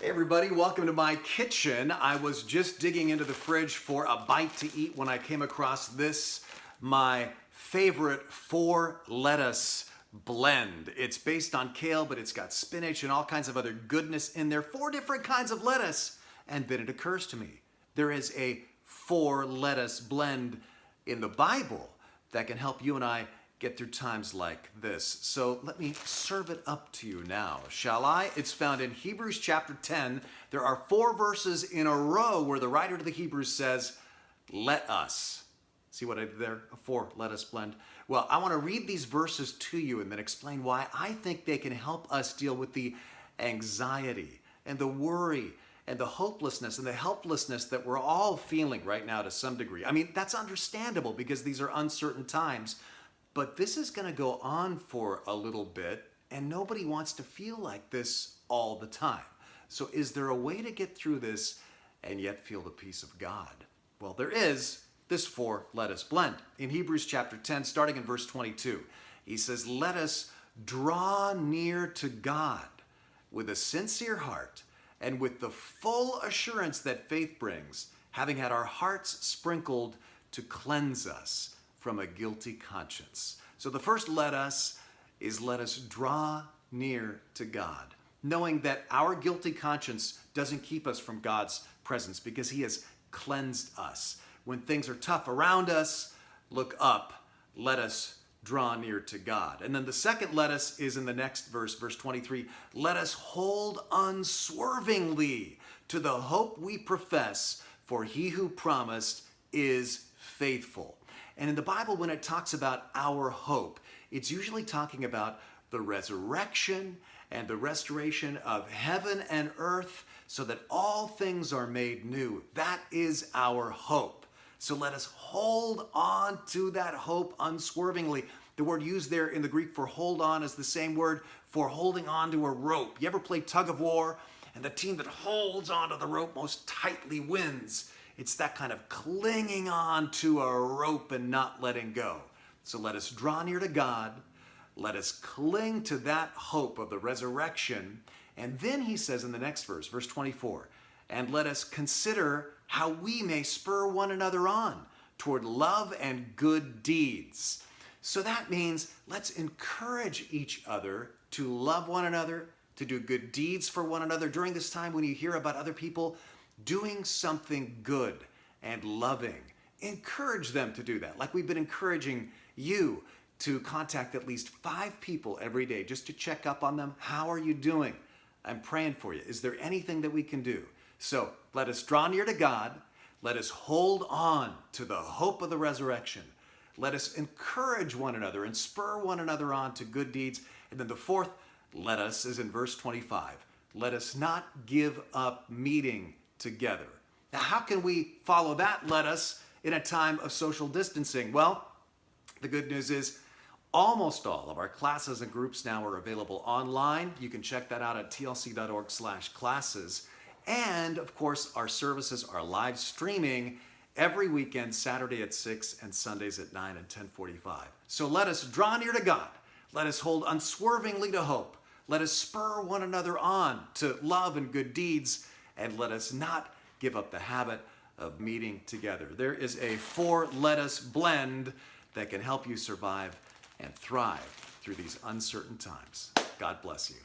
Hey everybody, welcome to my kitchen. I was just digging into the fridge for a bite to eat when I came across this, my favorite 4-lettuce blend. It's based on kale, but it's got spinach and all kinds of other goodness in there. 4 different kinds of lettuce. And then it occurs to me, there is a 4-lettuce blend in the Bible that can help you and I get through times like this. So let me serve it up to you now, shall I? It's found in Hebrews chapter 10. There are 4 verses in a row where the writer to the Hebrews says, let us. See what I did there? A 4-lettuce blend. Well, I want to read these verses to you and then explain why I think they can help us deal with the anxiety and the worry and the hopelessness and the helplessness that we're all feeling right now to some degree. I mean, that's understandable because these are uncertain times. But this is going to go on for a little bit, and nobody wants to feel like this all the time. So is there a way to get through this and yet feel the peace of God? Well, there is this 4-lettuce blend. In Hebrews chapter 10, starting in verse 22, he says, let us draw near to God with a sincere heart and with the full assurance that faith brings, having had our hearts sprinkled to cleanse us from a guilty conscience. So the first let us is let us draw near to God, knowing that our guilty conscience doesn't keep us from God's presence because he has cleansed us. When things are tough around us, look up, let us draw near to God. And then the second let us is in the next verse, verse 23, let us hold unswervingly to the hope we profess, for he who promised is faithful. And in the Bible, when it talks about our hope, it's usually talking about the resurrection and the restoration of heaven and earth so that all things are made new. That is our hope. So let us hold on to that hope unswervingly. The word used there in the Greek for hold on is the same word for holding on to a rope. You ever play tug of war? And the team that holds onto the rope most tightly wins. It's that kind of clinging on to a rope and not letting go. So let us draw near to God. Let us cling to that hope of the resurrection. And then he says in the next verse, verse 24, and let us consider how we may spur one another on toward love and good deeds. So that means let's encourage each other to love one another, to do good deeds for one another during this time when you hear about other people doing something good and loving. Encourage them to do that. Like we've been encouraging you to contact at least 5 people every day just to check up on them. How are you doing? I'm praying for you. Is there anything that we can do? So let us draw near to God. Let us hold on to the hope of the resurrection. Let us encourage one another and spur one another on to good deeds. And then the fourth let us is in verse 25. Let us not give up meeting together. Now, how can we follow that let us in a time of social distancing? Well, the good news is almost all of our classes and groups now are available online. You can check that out at tlc.org/classes. And of course, our services are live streaming every weekend, Saturday at 6 and Sundays at 9 and 10:45. So let us draw near to God. Let us hold unswervingly to hope. Let us spur one another on to love and good deeds. And let us not give up the habit of meeting together. There is a 4-lettuce blend that can help you survive and thrive through these uncertain times. God bless you.